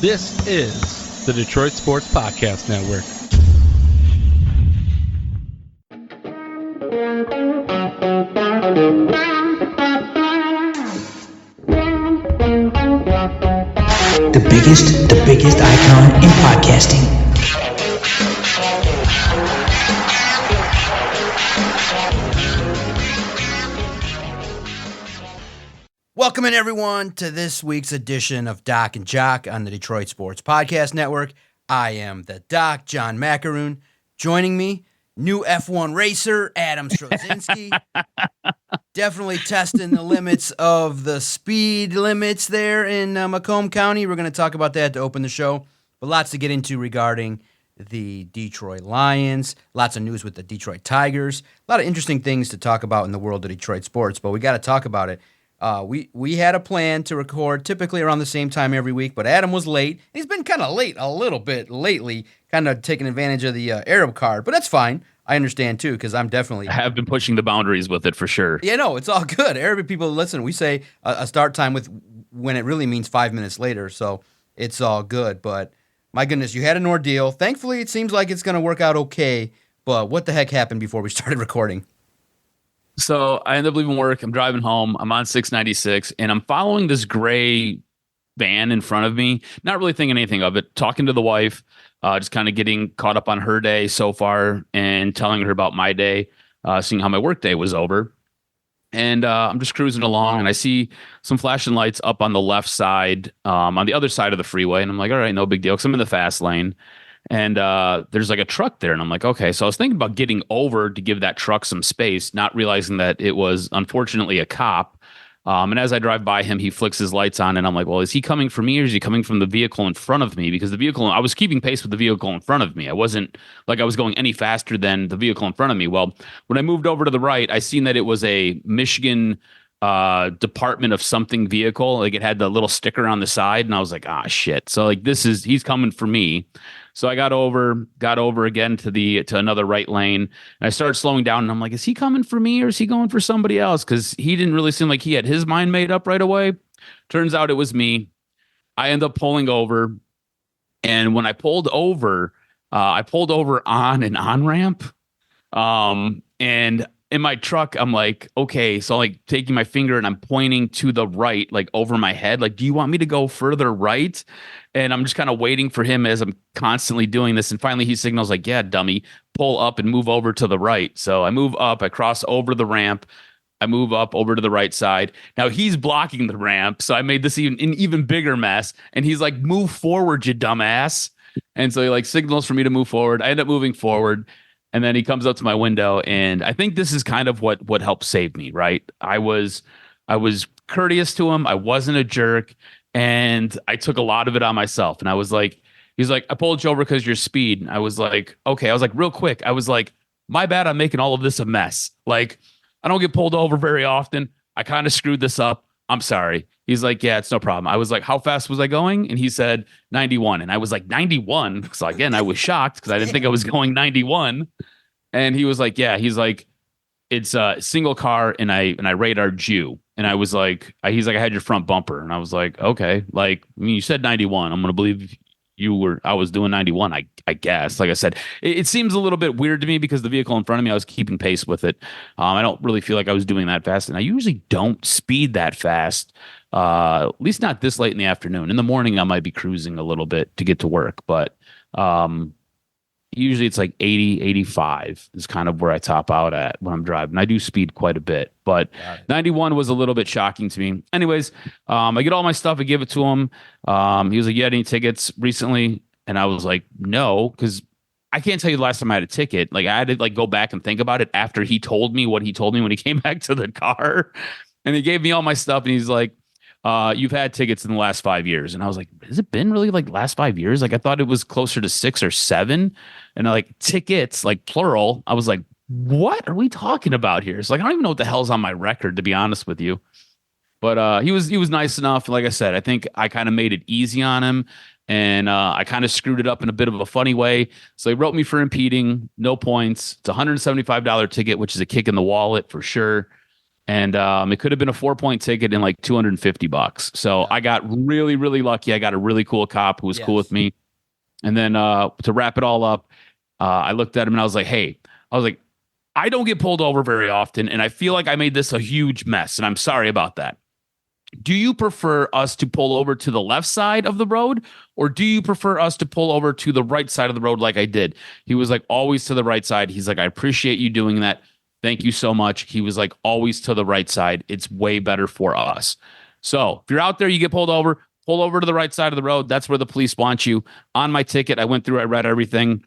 This is the Detroit Sports Podcast Network. The biggest icon in podcasting. Welcome in, everyone, to this week's edition of Doc and Jock on the Detroit Sports Podcast Network. I am the Doc, John Macaroon. Joining me, new F1 racer, Adam Strozinski. Definitely testing the limits of the speed limits there in Macomb County. We're going to talk about that to open the show. But lots to get into regarding the Detroit Lions. Lots of news with the Detroit Tigers. A lot of interesting things to talk about in the world of Detroit sports, but we got to talk about it. We had a plan to record typically around the same time every week, but Adam was late. He's been kind of late a little bit lately, kind of taking advantage of the Arab card, but that's fine. I understand, too, because I have been pushing the boundaries with it for sure. Yeah, no, it's all good. Arabic people, listen, we say a start time with when it really means 5 minutes later, so it's all good. But my goodness, you had an ordeal. Thankfully, it seems like it's going to work out okay, but what the heck happened before we started recording? So I end up leaving work. I'm driving home. I'm on 696, and I'm following this gray van in front of me, not really thinking anything of it, talking to the wife, just kind of getting caught up on her day so far and telling her about my day, seeing how my work day was over. And I'm just cruising along, and I see some flashing lights up on the left side, on the other side of the freeway. And I'm like, all right, no big deal, because I'm in the fast lane. And there's like a truck there. And I'm like, okay. So I was thinking about getting over to give that truck some space, not realizing that it was unfortunately a cop. And as I drive by him, he flicks his lights on. And I'm like, well, is he coming for me or is he coming from the vehicle in front of me? Because I was keeping pace with the vehicle in front of me. I wasn't like I was going any faster than the vehicle in front of me. Well, when I moved over to the right, I seen that it was a Michigan Department of something vehicle. Like it had the little sticker on the side. And I was like, shit. So like he's coming for me. So I got over again to another right lane, and I started slowing down, and I'm like, is he coming for me or is he going for somebody else? Because he didn't really seem like he had his mind made up right away. Turns out it was me. I end up pulling over, and when I pulled over on an on-ramp, and in my truck, I'm like, okay, so I'm like taking my finger and I'm pointing to the right, like over my head. Like, do you want me to go further right? And I'm just kind of waiting for him as I'm constantly doing this. And finally he signals like, yeah, dummy, pull up and move over to the right. So I move up, I cross over the ramp. I move up over to the right side. Now he's blocking the ramp. So I made this an even bigger mess. And he's like, move forward, you dumbass. And so he like signals for me to move forward. I end up moving forward. And then he comes up to my window, and I think this is kind of what helped save me, right? I was courteous to him. I wasn't a jerk, and I took a lot of it on myself. And I was like, he's like, I pulled you over because you're speed. And I was like, okay. I was like, real quick. I was like, my bad. I'm making all of this a mess. Like, I don't get pulled over very often. I kind of screwed this up. I'm sorry. He's like, yeah, it's no problem. I was like, how fast was I going? And he said 91. And I was like, 91? So again, I was shocked because I didn't think I was going 91. And he was like, yeah, he's like, it's a single car and I radared you. And I was like, he's like, I had your front bumper. And I was like, okay, like, I mean, you said 91. I'm going to believe I was doing 91, I guess. Like I said, it seems a little bit weird to me because the vehicle in front of me, I was keeping pace with it. I don't really feel like I was doing that fast. And I usually don't speed that fast, at least not this late in the afternoon. In the morning, I might be cruising a little bit to get to work. But usually it's like 80, 85 is kind of where I top out at when I'm driving. I do speed quite a bit, but 91 was a little bit shocking to me. Anyways, I get all my stuff. I give it to him. He was like, you had any tickets recently? And I was like, no, because I can't tell you the last time I had a ticket. Like I had to like go back and think about it after he told me what he told me when he came back to the car. And he gave me all my stuff. And he's like, you've had tickets in the last 5 years. And I was like, has it been really like last 5 years? Like I thought it was closer to 6 or 7. And I like tickets, like plural. I was like, what are we talking about here? It's like, I don't even know what the hell's on my record, to be honest with you. But he was nice enough. Like I said, I think I kind of made it easy on him. And I kind of screwed it up in a bit of a funny way. So he wrote me for impeding, no points. It's a $175 ticket, which is a kick in the wallet for sure. And it could have been a 4-point ticket and like $250. So I got really, really lucky. I got a really cool cop who was cool with me. And then to wrap it all up, I looked at him and I was like, hey, I don't get pulled over very often, and I feel like I made this a huge mess, and I'm sorry about that. Do you prefer us to pull over to the left side of the road, or do you prefer us to pull over to the right side of the road like I did? He was like, always to the right side. He's like, I appreciate you doing that. Thank you so much. He was like, always to the right side. It's way better for us. So if you're out there, you get pulled over, pull over to the right side of the road. That's where the police want you. On my ticket, I went through, I read everything,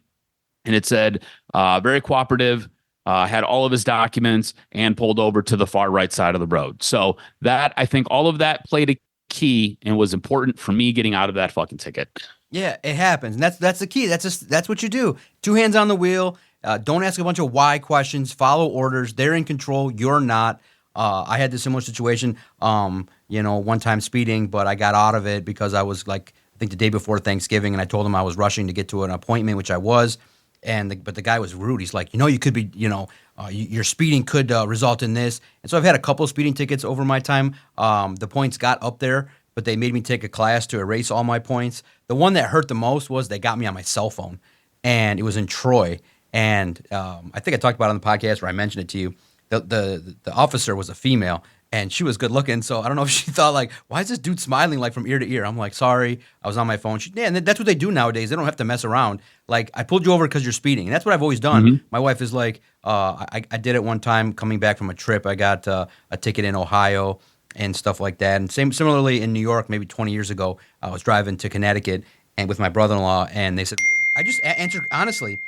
and it said, very cooperative. Had all of his documents and pulled over to the far right side of the road. So that, I think all of that played a key and was important for me getting out of that fucking ticket. Yeah, it happens. And that's the key. That's what you do. 2 hands on the wheel. Don't ask a bunch of why questions. Follow orders. They're in control. You're not. I had this similar situation, one time speeding, but I got out of it because I was like, I think the day before Thanksgiving, and I told him I was rushing to get to an appointment, which I was. But the guy was rude. He's like, you could be, your speeding could result in this. And so I've had a couple of speeding tickets over my time. The points got up there, but they made me take a class to erase all my points. The one that hurt the most was they got me on my cell phone, and it was in Troy. And I think I talked about it on the podcast where I mentioned it to you. The officer was a female, and she was good looking. So I don't know if she thought like, why is this dude smiling like from ear to ear? I'm like, sorry, I was on my phone. And that's what they do nowadays. They don't have to mess around. Like, I pulled you over because you're speeding. And that's what I've always done. Mm-hmm. My wife is like, I did it one time coming back from a trip. I got a ticket in Ohio and stuff like that. And similarly in New York, maybe 20 years ago, I was driving to Connecticut and with my brother-in-law, and they said, I just answered honestly.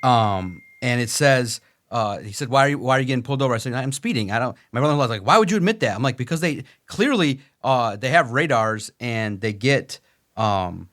And it says, he said, why are you getting pulled over? I said, I'm speeding. My brother-in-law was like, why would you admit that? I'm like, because they clearly they have radars, and they get an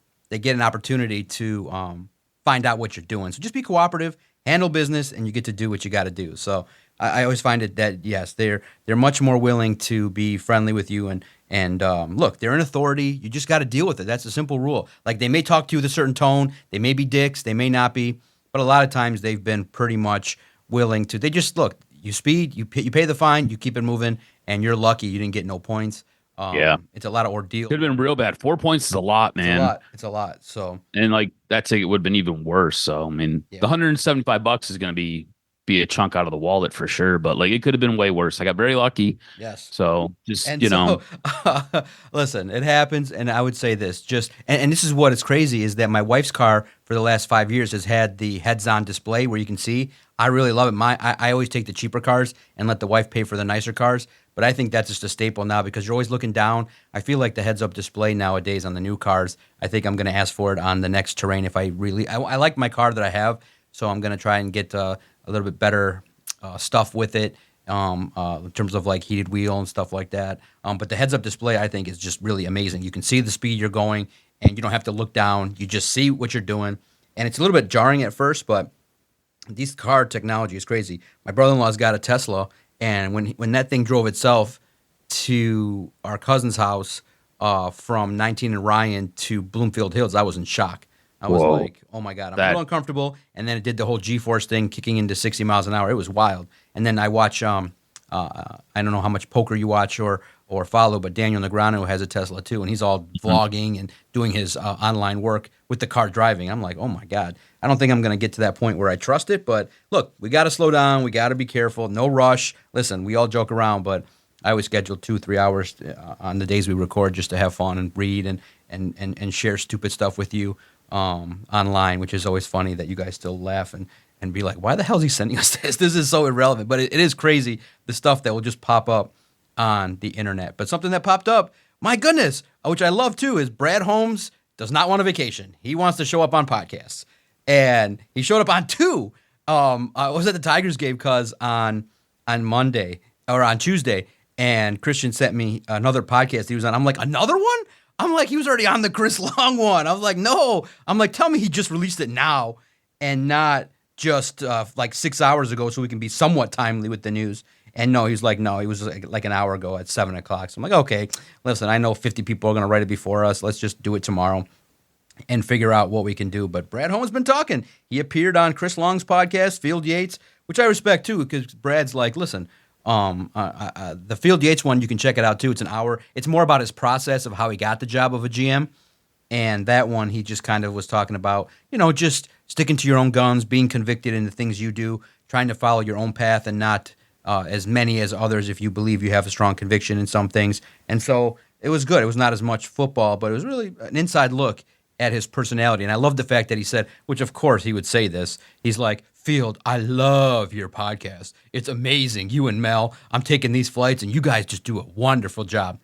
opportunity to find out what you're doing. So just be cooperative, handle business, and you get to do what you got to do. So I always find it that yes, they're much more willing to be friendly with you, and look, they're in authority. You just got to deal with it. That's a simple rule. Like, they may talk to you with a certain tone. They may be dicks. They may not be. But a lot of times they've been pretty much willing to. They just look. You speed. You pay the fine. You keep it moving, and you're lucky you didn't get no points. It's a lot of ordeal. Could have been real bad. 4 points is a lot, man. It's a lot. So, and like that ticket would have been even worse. So I mean, the $175 is going to be a chunk out of the wallet for sure. But like, it could have been way worse. I got very lucky. Yes. So just listen, it happens. And I would say this and this is what is crazy is that my wife's car for the last 5 years has had the heads-on display where you can see. I really love it. I always take the cheaper cars and let the wife pay for the nicer cars. But I think that's just a staple now because you're always looking down. I feel like the heads-up display nowadays on the new cars, I think I'm going to ask for it on the next Terrain if I like my car that I have, so I'm going to try and get a little bit better stuff with it in terms of like heated wheel and stuff like that. But the heads-up display, I think, is just really amazing. You can see the speed you're going, and you don't have to look down. You just see what you're doing. And it's a little bit jarring at first, but this car technology is crazy. My brother-in-law's got a Tesla, and when that thing drove itself to our cousin's house from 19 and Ryan to Bloomfield Hills, I was in shock. I was like, oh my God, I'm a little uncomfortable. And then it did the whole G-force thing, kicking into 60 miles an hour. It was wild. And then I watch, I don't know how much poker you watch or follow, but Daniel Negreanu has a Tesla too, and he's all vlogging and doing his online work with the car driving. I'm like, oh my God. I don't think I'm going to get to that point where I trust it, but look, we got to slow down. We got to be careful. No rush. Listen, we all joke around, but I always schedule 2-3 hours on the days we record just to have fun and read and share stupid stuff with you online, which is always funny that you guys still laugh and be like, why the hell is he sending us this? This is so irrelevant, but it is crazy, the stuff that will just pop up on the internet. But something that popped up, my goodness, which I love too, is Brad Holmes does not want a vacation. He wants to show up on podcasts. And he showed up on 2. I was at the Tigers game because on Monday or on Tuesday, and Christian sent me another podcast he was on. I'm like, another one? I'm like, he was already on the Chris Long one. I was like, no. I'm like, tell me he just released it now and not just like 6 hours ago so we can be somewhat timely with the news. And no, he's like, no, he was like an hour ago at 7 o'clock. So I'm like, okay, listen, I know 50 people are going to write it before us. Let's just do it tomorrow and figure out what we can do. But Brad Holmes has been talking. He appeared on Chris Long's podcast, Field Yates, which I respect too, because Brad's like, listen, The Field Yates one, you can check it out too. It's an hour. It's more about his process of how he got the job of a GM. And that one, he just kind of was talking about, just sticking to your own guns, being convicted in the things you do, trying to follow your own path and not as many as others if you believe you have a strong conviction in some things. And so it was good. It was not as much football, but it was really an inside look at his personality. And I love the fact that he said, which of course he would say this, he's like, Field, I love your podcast. It's amazing. You and Mel, I'm taking these flights and you guys just do a wonderful job.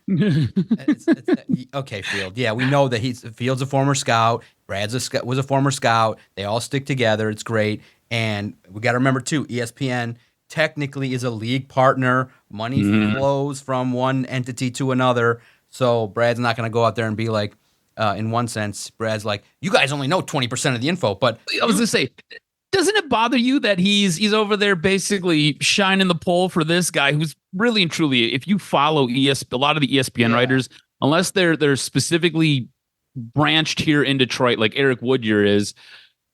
Okay, Field. Yeah, we know that Field's a former scout. Was a former scout. They all stick together. It's great. And we got to remember too, ESPN technically is a league partner. Money flows from one entity to another. So Brad's not going to go out there and be like, in one sense, Brad's like, you guys only know 20% of the info. But I was going to say, doesn't it bother you that he's over there basically shining the pole for this guy who's really and truly, if you follow a lot of the ESPN writers, unless they're specifically branched here in Detroit, like Eric Woodyer is,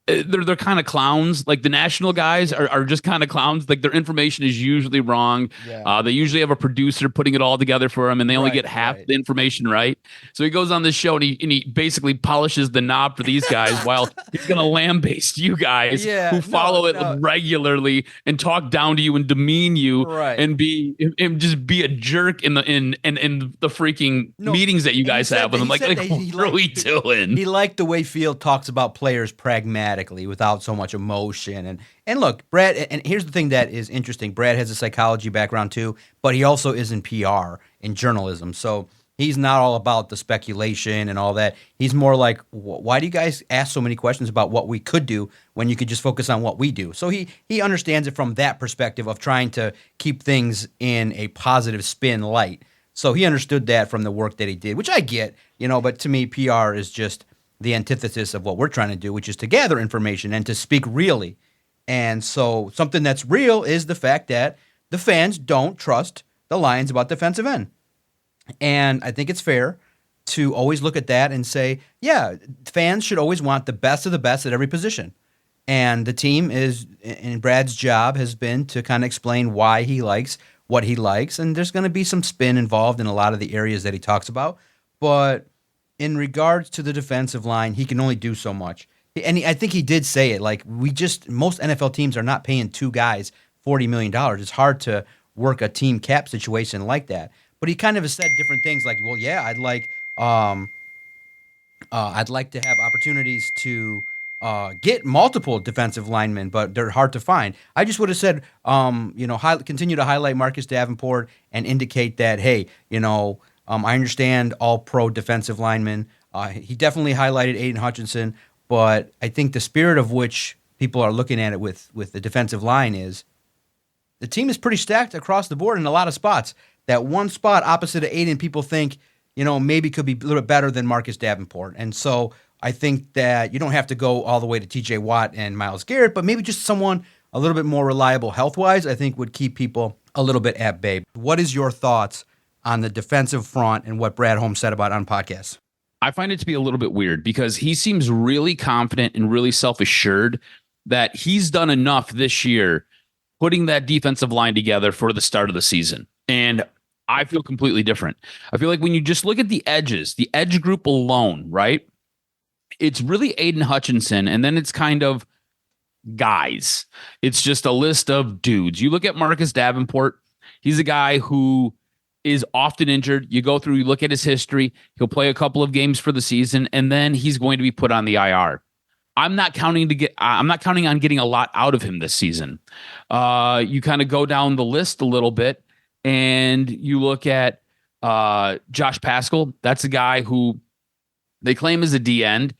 they're kind of clowns. Like the national guys are just kind of clowns. Like their information is usually wrong. Yeah. They usually have a producer putting it all together for them, and they only get half the information right. So he goes on this show and he basically polishes the knob for these guys while he's gonna lambaste you guys who follow it regularly and talk down to you and demean you and just be a jerk in the freaking meetings that you guys have with them. Like what are we doing? He liked the way Field talks about players pragmatically without so much emotion. And look, Brad, and here's the thing that is interesting. Brad has a psychology background too, but he also is in PR, in journalism. So he's not all about the speculation and all that. He's more like, why do you guys ask so many questions about what we could do when you could just focus on what we do? So he understands it from that perspective of trying to keep things in a positive spin light. So he understood that from the work that he did, which I get, but to me, PR is just the antithesis of what we're trying to do, which is to gather information and to speak really. And so something that's real is the fact that the fans don't trust the Lions about defensive end. And I think it's fair to always look at that and say, yeah, fans should always want the best of the best at every position. And the team and Brad's job has been to kind of explain why he likes what he likes. And there's going to be some spin involved in a lot of the areas that he talks about. But in regards to the defensive line, he can only do so much. And I think he did say it, like most NFL teams are not paying two guys $40 million. It's hard to work a team cap situation like that. But he kind of has said different things like, well, yeah, I'd like to have opportunities to get multiple defensive linemen, but they're hard to find. I just would have said, continue to highlight Marcus Davenport and indicate that, hey, I understand all pro defensive linemen. He definitely highlighted Aiden Hutchinson, but I think the spirit of which people are looking at it with the defensive line is the team is pretty stacked across the board in a lot of spots. That one spot opposite of Aiden, people think, maybe could be a little bit better than Marcus Davenport. And so I think that you don't have to go all the way to TJ Watt and Myles Garrett, but maybe just someone a little bit more reliable health-wise, I think would keep people a little bit at bay. What is your thoughts on the defensive front and what Brad Holmes said about on podcasts? I find it to be a little bit weird because he seems really confident and really self-assured that he's done enough this year putting that defensive line together for the start of the season. And I feel completely different. I feel like when you just look at the edges, the edge group alone, right? It's really Aiden Hutchinson, and then it's kind of guys. It's just a list of dudes. You look at Marcus Davenport, he's a guy who is often injured. You go through, you look at his history, he'll play a couple of games for the season, and then he's going to be put on the IR. I'm not counting on getting a lot out of him this season. You kind of go down the list a little bit, and you look at Josh Pascal. That's a guy who they claim is a D end.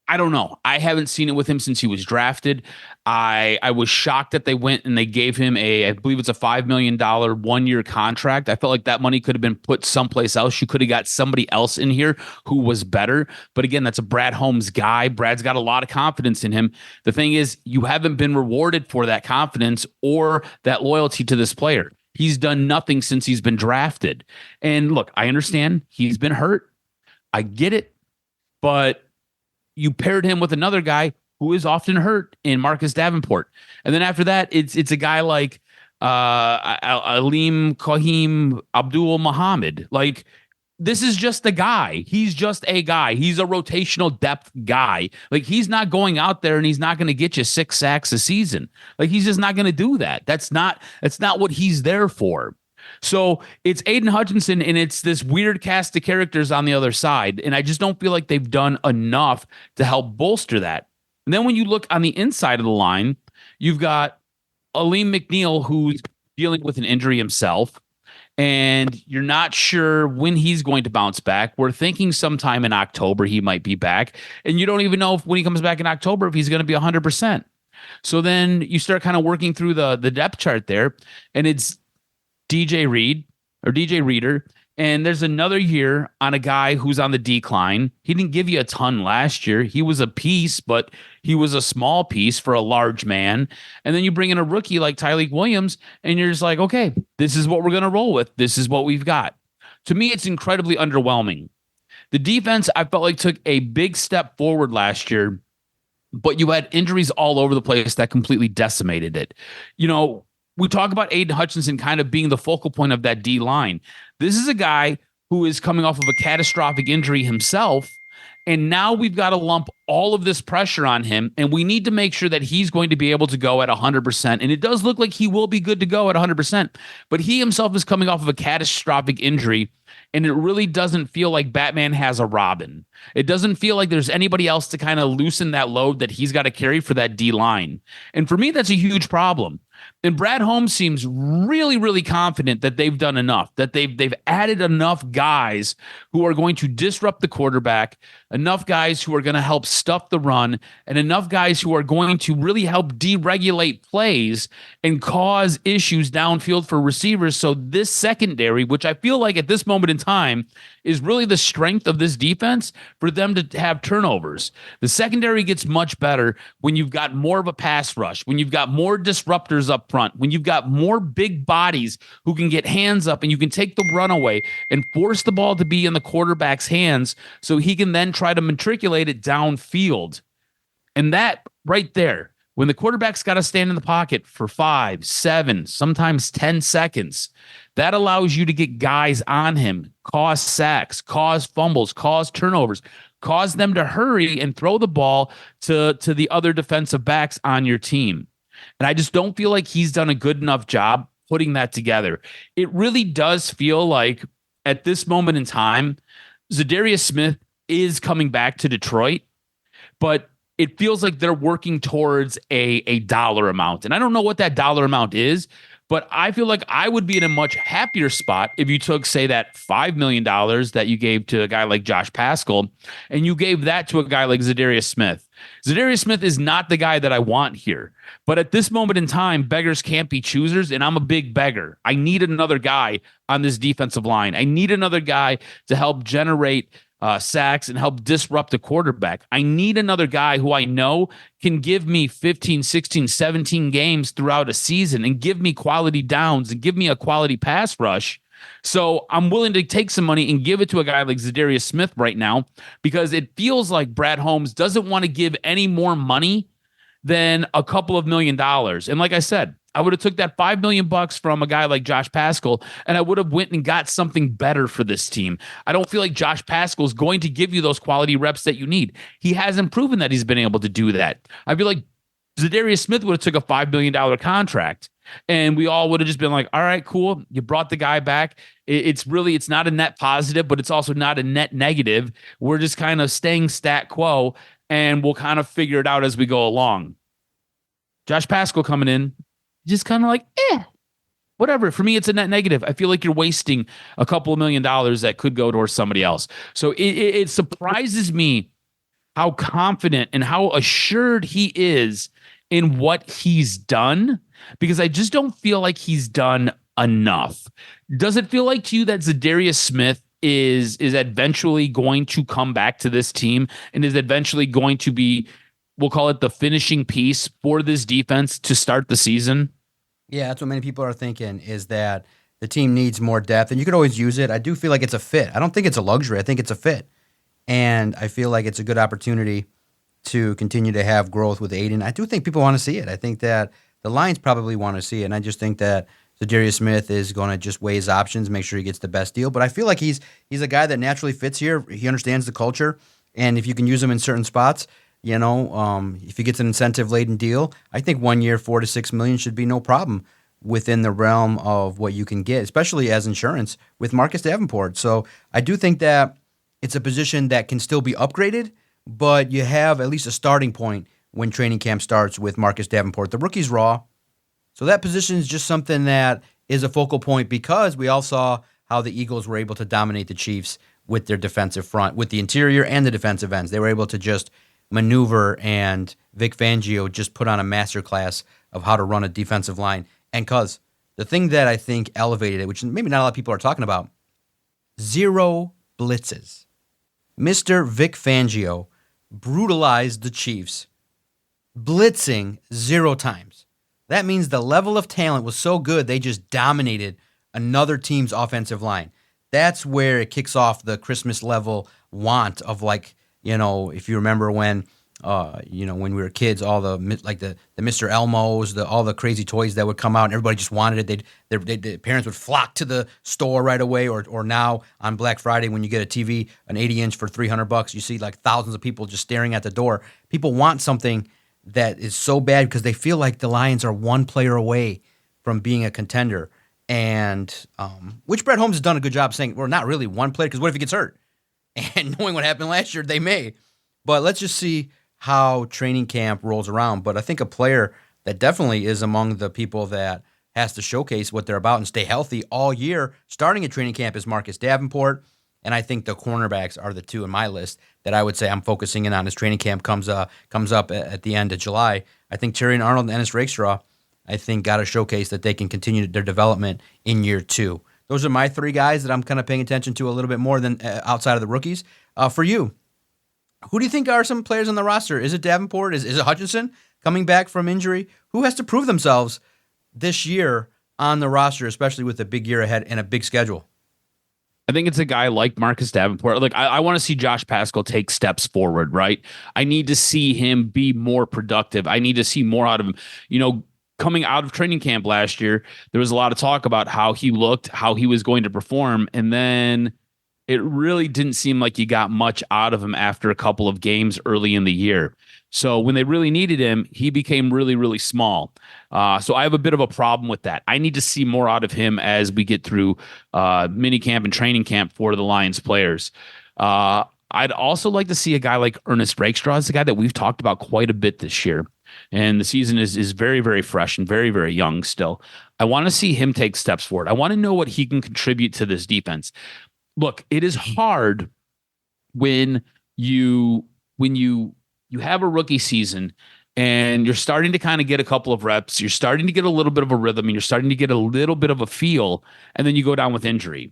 I don't know. I haven't seen it with him since he was drafted. I was shocked that they went and they gave him I believe it's a $5 million 1-year contract. I felt like that money could have been put someplace else. You could have got somebody else in here who was better. But again, that's a Brad Holmes guy. Brad's got a lot of confidence in him. The thing is, you haven't been rewarded for that confidence or that loyalty to this player. He's done nothing since he's been drafted. And look, I understand he's been hurt. I get it. But you paired him with another guy who is often hurt in Marcus Davenport. And then after that, it's a guy like Alim Kahim Abdul Muhammad. Like, this is just a guy. He's just a guy. He's a rotational depth guy. Like, he's not going out there and he's not going to get you 6 sacks a season. Like, he's just not going to do that. That's not what he's there for. So it's Aiden Hutchinson, and it's this weird cast of characters on the other side. And I just don't feel like they've done enough to help bolster that. And then when you look on the inside of the line, you've got Aleem McNeil, who's dealing with an injury himself, and you're not sure when he's going to bounce back. We're thinking sometime in October he might be back, and you don't even know if when he comes back in October if he's going to be 100%. So then you start kind of working through the depth chart there, and it's DJ Reader. And there's another year on a guy who's on the decline. He didn't give you a ton last year. He was a piece, but he was a small piece for a large man. And then you bring in a rookie like Tyleik Williams, and you're just like, okay, this is what we're going to roll with. This is what we've got. To me, it's incredibly underwhelming. The defense, I felt like, took a big step forward last year, but you had injuries all over the place that completely decimated it. You know, we talk about Aiden Hutchinson kind of being the focal point of that D line. This is a guy who is coming off of a catastrophic injury himself, and now we've got to lump all of this pressure on him, and we need to make sure that he's going to be able to go at 100%. And it does look like he will be good to go at 100%, but he himself is coming off of a catastrophic injury, and it really doesn't feel like Batman has a Robin. It doesn't feel like there's anybody else to kind of loosen that load that he's got to carry for that D line. And for me, that's a huge problem. And Brad Holmes seems really, really confident that they've done enough, that they've added enough guys who are going to disrupt the quarterback, enough guys who are going to help stuff the run, and enough guys who are going to really help deregulate plays and cause issues downfield for receivers. So this secondary, which I feel like at this moment in time is really the strength of this defense, for them to have turnovers. The secondary gets much better when you've got more of a pass rush, when you've got more disruptors up front, when you've got more big bodies who can get hands up and you can take the run away and force the ball to be in the quarterback's hands so he can then try to matriculate it downfield. And that right there, when the quarterback's got to stand in the pocket for 5, 7, sometimes 10 seconds, that allows you to get guys on him, cause sacks, cause fumbles, cause turnovers, cause them to hurry and throw the ball to the other defensive backs on your team. And I just don't feel like he's done a good enough job putting that together. It really does feel like at this moment in time, Zadarius Smith is coming back to Detroit, but it feels like they're working towards a dollar amount. And I don't know what that dollar amount is, but I feel like I would be in a much happier spot if you took, say, that $5 million that you gave to a guy like Josh Pascal, and you gave that to a guy like Zadarius Smith. Zadarius Smith is not the guy that I want here. But at this moment in time, beggars can't be choosers, and I'm a big beggar. I need another guy on this defensive line. I need another guy to help generate sacks and help disrupt the quarterback. I need another guy who I know can give me 15, 16, 17 games throughout a season and give me quality downs and give me a quality pass rush. So I'm willing to take some money and give it to a guy like Zadarius Smith right now, because it feels like Brad Holmes doesn't want to give any more money than a couple of $1 million. And like I said, I would have took that $5 million from a guy like Josh Pascal, and I would have went and got something better for this team. I don't feel like Josh Pascal is going to give you those quality reps that you need. He hasn't proven that he's been able to do that. I feel like Zadarius Smith would have took a $5 million contract, and we all would have just been like, all right, cool. You brought the guy back. It's not a net positive, but it's also not a net negative. We're just kind of staying stat quo, and we'll kind of figure it out as we go along. Josh Pascal coming in, just kind of like, whatever. For me, it's a net negative. I feel like you're wasting a couple of $1 million that could go towards somebody else. So it surprises me how confident and how assured he is in what he's done, because I just don't feel like he's done enough. Does it feel like to you that Zadarius Smith is eventually going to come back to this team and is eventually going to be, we'll call it, the finishing piece for this defense to start the season? Yeah, that's what many people are thinking, is that the team needs more depth, and you could always use it. I do feel like it's a fit. I don't think it's a luxury. I think it's a fit. And I feel like it's a good opportunity to continue to have growth with Aiden. I do think people want to see it. I think that the Lions probably want to see it. And I just think that Zadarius Smith is going to just weigh his options, make sure he gets the best deal. But I feel like he's a guy that naturally fits here. He understands the culture, and if you can use him in certain spots, if he gets an incentive-laden deal, I think 1 year, $4 to $6 million should be no problem within the realm of what you can get, especially as insurance with Marcus Davenport. So I do think that it's a position that can still be upgraded, but you have at least a starting point when training camp starts with Marcus Davenport. The rookie's raw. So that position is just something that is a focal point because we all saw how the Eagles were able to dominate the Chiefs with their defensive front, with the interior and the defensive ends. They were able to just maneuver, and Vic Fangio just put on a masterclass of how to run a defensive line. And cuz the thing that I think elevated it, which maybe not a lot of people are talking about, 0 blitzes. Mr. Vic Fangio brutalized the Chiefs, blitzing 0 times. That means the level of talent was so good, they just dominated another team's offensive line. That's where it kicks off the Christmas level want of, like, if you remember when we were kids, all the Mr. Elmos, all the crazy toys that would come out, and everybody just wanted it. The parents would flock to the store right away, or now on Black Friday when you get a TV, an 80-inch for $300, you see like thousands of people just staring at the door. People want something that is so bad because they feel like the Lions are one player away from being a contender, and which Brad Holmes has done a good job saying we're not really one player because what if he gets hurt? And knowing what happened last year, they may. But let's just see how training camp rolls around. But I think a player that definitely is among the people that has to showcase what they're about and stay healthy all year, starting at training camp, is Marcus Davenport. And I think the cornerbacks are the two in my list that I would say I'm focusing in on as training camp comes up at the end of July. I think Terrion Arnold and Ennis Rakestraw, I think, got to showcase that they can continue their development in year 2. Those are my 3 guys that I'm kind of paying attention to a little bit more than outside of the rookies. For you, who do you think are some players on the roster? Is it Davenport? Is it Hutchinson coming back from injury? Who has to prove themselves this year on the roster, especially with a big year ahead and a big schedule? I think it's a guy like Marcus Davenport. Like, I want to see Josh Paschal take steps forward, right? I need to see him be more productive. I need to see more out of him. Coming out of training camp last year, there was a lot of talk about how he looked, how he was going to perform, and then it really didn't seem like you got much out of him after a couple of games early in the year. So when they really needed him, he became really, really small. So I have a bit of a problem with that. I need to see more out of him as we get through mini camp and training camp for the Lions players. I'd also like to see a guy like Ernest Rakestraw. It's a guy that we've talked about quite a bit this year. And the season is very, very fresh and very, very young still. I want to see him take steps forward. I want to know what he can contribute to this defense. Look, it is hard when you have a rookie season and you're starting to kind of get a couple of reps, you're starting to get a little bit of a rhythm, and you're starting to get a little bit of a feel, and then you go down with injury.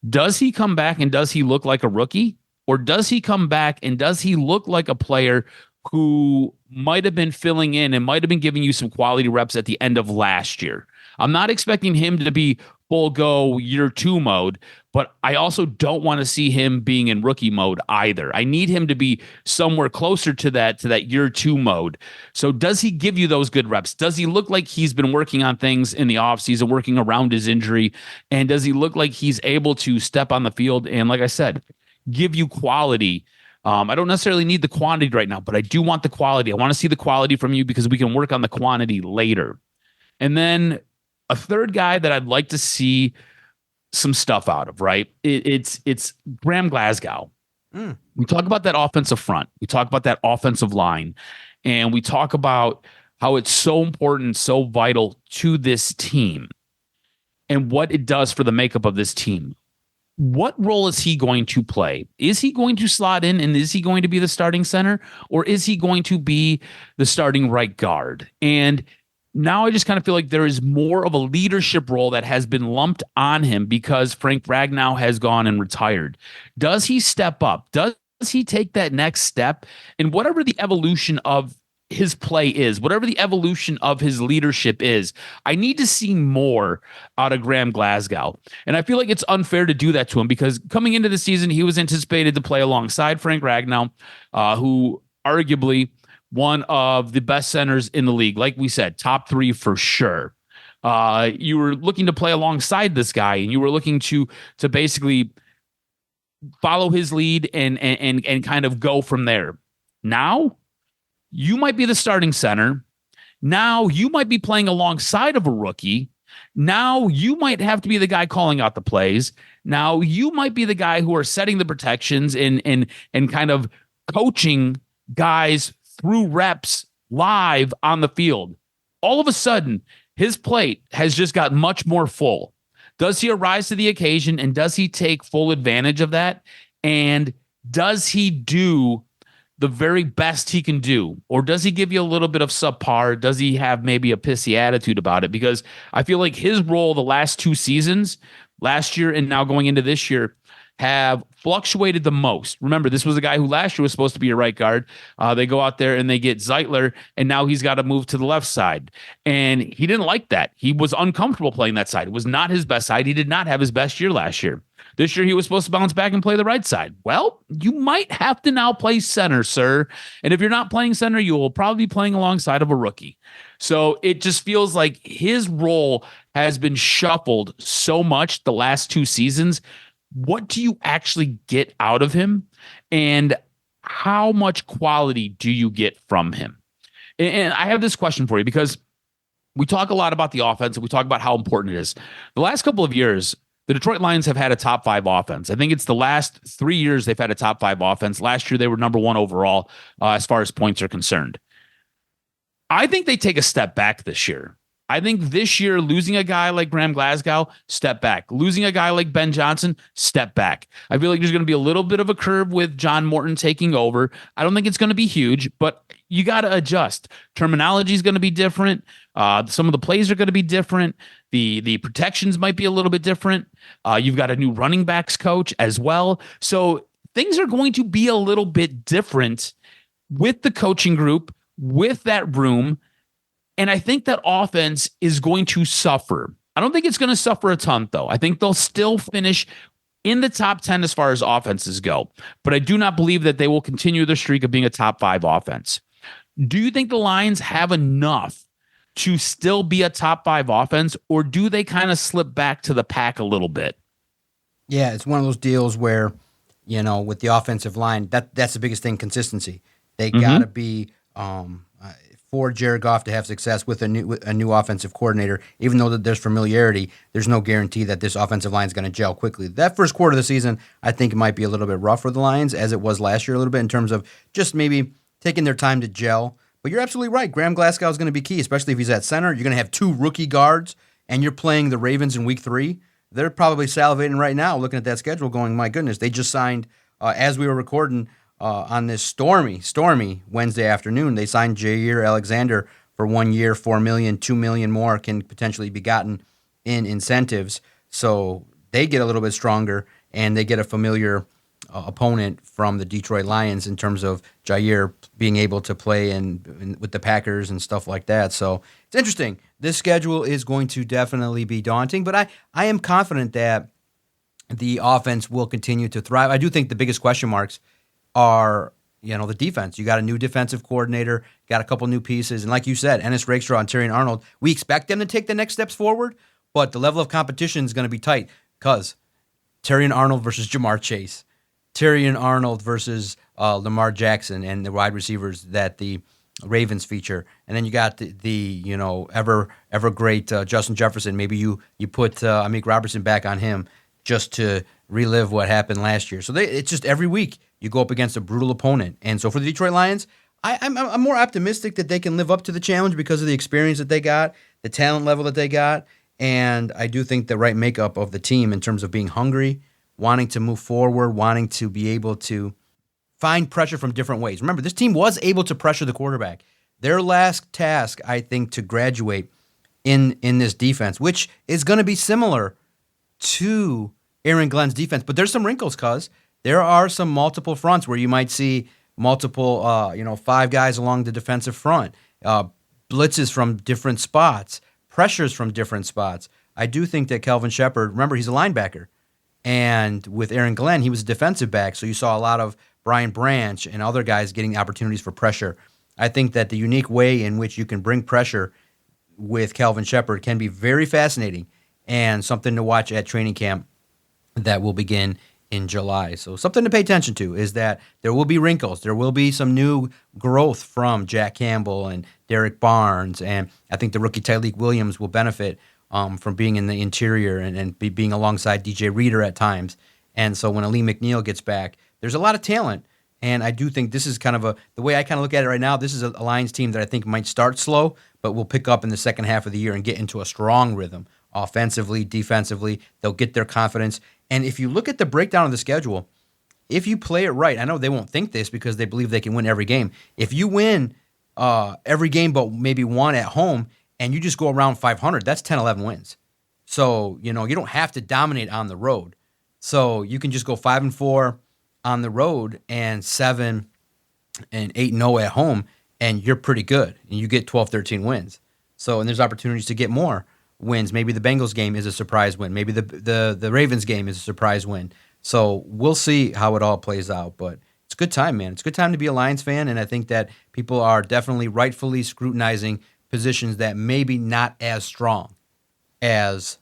Does he come back and does he look like a rookie? Or does he come back and does he look like a player who might have been filling in and might have been giving you some quality reps at the end of last year? I'm not expecting him to be full go year 2 mode, but I also don't want to see him being in rookie mode either. I need him to be somewhere closer to that year 2 mode. So does he give you those good reps? Does he look like he's been working on things in the offseason, working around his injury? And does he look like he's able to step on the field and, like I said, give you quality? I don't necessarily need the quantity right now, but I do want the quality. I want to see the quality from you because we can work on the quantity later. And then a third guy that I'd like to see some stuff out of, right? It's Graham Glasgow. We talk about that offensive front. We talk about that offensive line. And we talk about how it's so important, so vital to this team and what it does for the makeup of this team. What role is he going to play? Is he going to slot in and is he going to be the starting center, or is he going to be the starting right guard? And now I just kind of feel like there is more of a leadership role that has been lumped on him because Frank Ragnow has gone and retired. Does he step up? Does he take that next step? And whatever the evolution of his play is, whatever the evolution of his leadership is, I need to see more out of Graham Glasgow. And I feel like it's unfair to do that to him because coming into the season, he was anticipated to play alongside Frank Ragnow, who arguably one of the best centers in the league. Like we said, top 3 for sure. You were looking to play alongside this guy, and you were looking to basically follow his lead and kind of go from there. Now, you might be the starting center. Now, you might be playing alongside of a rookie. Now, you might have to be the guy calling out the plays. Now, you might be the guy who are setting the protections and kind of coaching guys through reps live on the field. All of a sudden, his plate has just got much more full. Does he arise to the occasion, and does he take full advantage of that? And does he do the very best he can do? Or does he give you a little bit of subpar? Does he have maybe a pissy attitude about it? Because I feel like his role the last 2 seasons, last year and now going into this year, have fluctuated the most. Remember, this was a guy who last year was supposed to be a right guard. They go out there and they get Zeitler, and now he's got to move to the left side. And he didn't like that. He was uncomfortable playing that side. It was not his best side. He did not have his best year last year. This year, he was supposed to bounce back and play the right side. Well, you might have to now play center, sir. And if you're not playing center, you will probably be playing alongside of a rookie. So it just feels like his role has been shuffled so much the last 2 seasons. What do you actually get out of him, and how much quality do you get from him? And I have this question for you, because we talk a lot about the offense and we talk about how important it is. The last couple of years, the Detroit Lions have had a top 5 offense. I think it's the last 3 years they've had a top 5 offense. Last year, they were number 1 overall as far as points are concerned. I think they take a step back this year. I think this year, losing a guy like Graham Glasgow, step back. Losing a guy like Ben Johnson, step back. I feel like there's going to be a little bit of a curve with John Morton taking over. I don't think it's going to be huge, but you got to adjust. Terminology is going to be different. Some of the plays are going to be different. The protections might be a little bit different. You've got a new running backs coach as well. So things are going to be a little bit different with the coaching group, with that room. And I think that offense is going to suffer. I don't think it's going to suffer a ton, though. I think they'll still finish in the top 10 as far as offenses go. But I do not believe that they will continue their streak of being a top 5 offense. Do you think the Lions have enough to still be a top 5 offense, or do they kind of slip back to the pack a little bit? Yeah, it's one of those deals where, with the offensive line, that's the biggest thing, consistency. They got to be for Jared Goff to have success with a new offensive coordinator. Even though that there's familiarity, there's no guarantee that this offensive line is going to gel quickly. That first quarter of the season, I think it might be a little bit rough for the Lions, as it was last year a little bit, in terms of just maybe taking their time to gel. But you're absolutely right. Graham Glasgow is going to be key, especially if he's at center. You're going to have 2 rookie guards, and you're playing the Ravens in week 3. They're probably salivating right now looking at that schedule going, my goodness, they just signed, as we were recording, on this stormy Wednesday afternoon, they signed Jair Alexander for 1 year, $4 million, $2 million more can potentially be gotten in incentives. So they get a little bit stronger, and they get a familiar opponent from the Detroit Lions in terms of Jair being able to play in with the Packers and stuff like that. So it's interesting. This schedule is going to definitely be daunting, but I am confident that the offense will continue to thrive. I do think the biggest question marks are, the defense. You got a new defensive coordinator, got a couple new pieces, and like you said, Ennis Rakestraw and Terrion Arnold, we expect them to take the next steps forward, but the level of competition is going to be tight, because Terrion Arnold versus Jamar Chase, Terrion Arnold versus Lamar Jackson and the wide receivers that the Ravens feature, and then you got the ever great Justin Jefferson. Maybe you put Amik Robertson back on him just to relive what happened last year. So it's just every week you go up against a brutal opponent. And so for the Detroit Lions, I'm more optimistic that they can live up to the challenge because of the experience that they got, the talent level that they got, and I do think the right makeup of the team in terms of being hungry, wanting to move forward, wanting to be able to find pressure from different ways. Remember, this team was able to pressure the quarterback. Their last task, I think, to graduate in this defense, which is going to be similar to Aaron Glenn's defense, but there's some wrinkles, cuz there are some multiple fronts where you might see multiple, 5 guys along the defensive front, blitzes from different spots, pressures from different spots. I do think that Kelvin Shepard, remember, he's a linebacker, and with Aaron Glenn, he was a defensive back, so you saw a lot of Brian Branch and other guys getting opportunities for pressure I think that the unique way in which you can bring pressure with Calvin Shepard can be very fascinating and something to watch at training camp that will begin in July. So something to pay attention to is that there will be wrinkles. There will be some new growth from Jack Campbell and Derek Barnes. And I think the rookie Tyleik Williams will benefit from being in the interior and being alongside DJ Reader at times. And so when Ali McNeil gets back, there's a lot of talent. And I do think this is kind of the way I kind of look at it right now, this is a Lions team that I think might start slow, but will pick up in the second half of the year and get into a strong rhythm. Offensively, defensively, they'll get their confidence. And if you look at the breakdown of the schedule, if you play it right, I know they won't think this because they believe they can win every game. If you win every game but maybe one at home and you just go around 500, that's 10, 11 wins. So, you don't have to dominate on the road. So you can just go 5-4 on the road and 7 and 8-0 at home, and you're pretty good. And you get 12, 13 wins. So, and there's opportunities to get more wins. Maybe the Bengals game is a surprise win. Maybe the Ravens game is a surprise win. So we'll see how it all plays out. But it's a good time, man. It's a good time to be a Lions fan, and I think that people are definitely rightfully scrutinizing positions that maybe not as strong as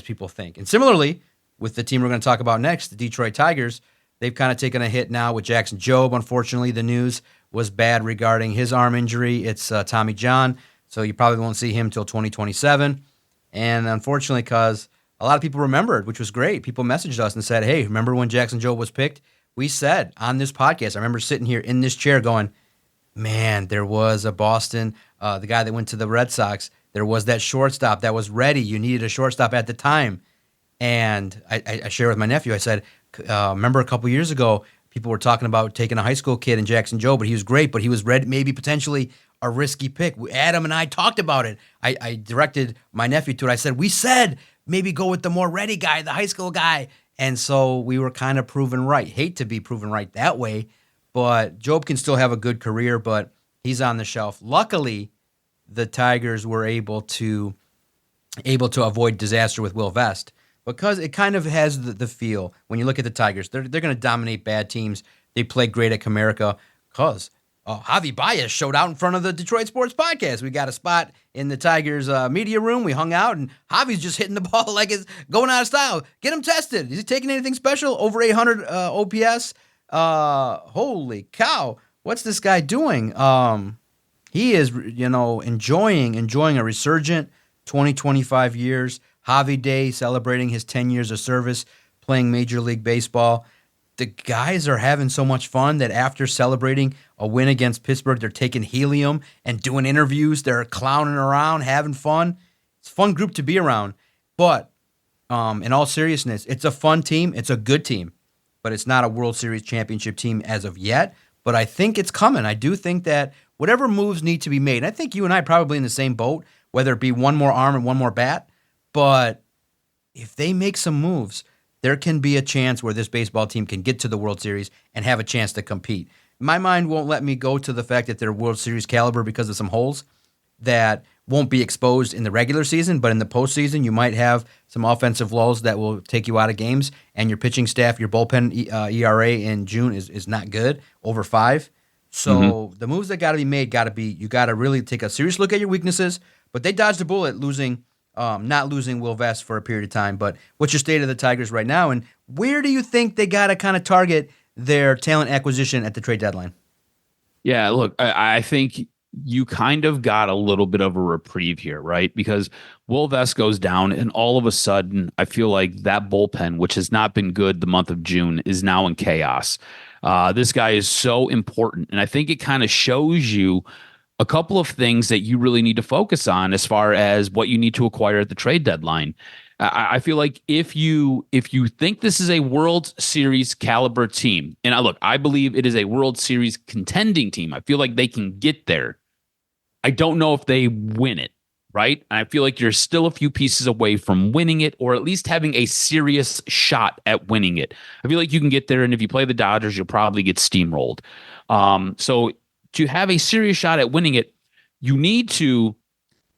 people think. And similarly, with the team we're going to talk about next, the Detroit Tigers, they've kind of taken a hit now with Jackson Jobe. Unfortunately, the news was bad regarding his arm injury. It's Tommy John, so you probably won't see him until 2027. And unfortunately, because a lot of people remembered, which was great, people messaged us and said, hey, remember when Jackson Jobe was picked? We said on this podcast, I remember sitting here in this chair going, man, there was a Boston, the guy that went to the Red Sox, there was that shortstop that was ready. You needed a shortstop at the time. And I shared with my nephew, I said, remember a couple years ago, people were talking about taking a high school kid in Jackson Jobe, but he was great, but he was ready, maybe potentially a risky pick. Adam and I talked about it. I directed my nephew to it. I said, we said maybe go with the more ready guy, the high school guy. And so we were kind of proven right. Hate to be proven right that way, but Jobe can still have a good career, but he's on the shelf. Luckily, the Tigers were able to avoid disaster with Will Vest because it kind of has the feel when you look at the Tigers. They're going to dominate bad teams. They play great at Comerica because Javi Baez showed out in front of the Detroit Sports Podcast. We got a spot in the Tigers media room. We hung out, and Javi's just hitting the ball like it's going out of style. Get him tested. Is he taking anything special? Over 800 OPS? Holy cow. What's this guy doing? He is, enjoying a resurgent 25 years. Javi Day celebrating his 10 years of service playing Major League Baseball. The guys are having so much fun that after celebrating a win against Pittsburgh, they're taking helium and doing interviews. They're clowning around, having fun. It's a fun group to be around. But in all seriousness, it's a fun team. It's a good team. But it's not a World Series championship team as of yet. But I think it's coming. I do think that whatever moves need to be made, and I think you and I are probably in the same boat, whether it be one more arm and one more bat. But if they make some moves, there can be a chance where this baseball team can get to the World Series and have a chance to compete. My mind won't let me go to the fact that they're World Series caliber because of some holes that won't be exposed in the regular season, but in the postseason, you might have some offensive lulls that will take you out of games, and your pitching staff, your bullpen ERA in June is not good, over 5. So the moves that got to be made you got to really take a serious look at your weaknesses, but they dodged a bullet not losing Will Vest for a period of time. But what's your state of the Tigers right now, and where do you think they got to kind of target their talent acquisition at the trade deadline? Yeah, look, I think you kind of got a little bit of a reprieve here, right? Because Will Vest goes down, and all of a sudden, I feel like that bullpen, which has not been good the month of June, is now in chaos. This guy is so important, and I think it kind of shows you a couple of things that you really need to focus on as far as what you need to acquire at the trade deadline. I feel like if you think this is a World Series caliber team, and I believe it is a World Series contending team. I feel like they can get there. I don't know if they win it, right? And I feel like you're still a few pieces away from winning it, or at least having a serious shot at winning it. I feel like you can get there, and if you play the Dodgers, you'll probably get steamrolled. So to have a serious shot at winning it, you need to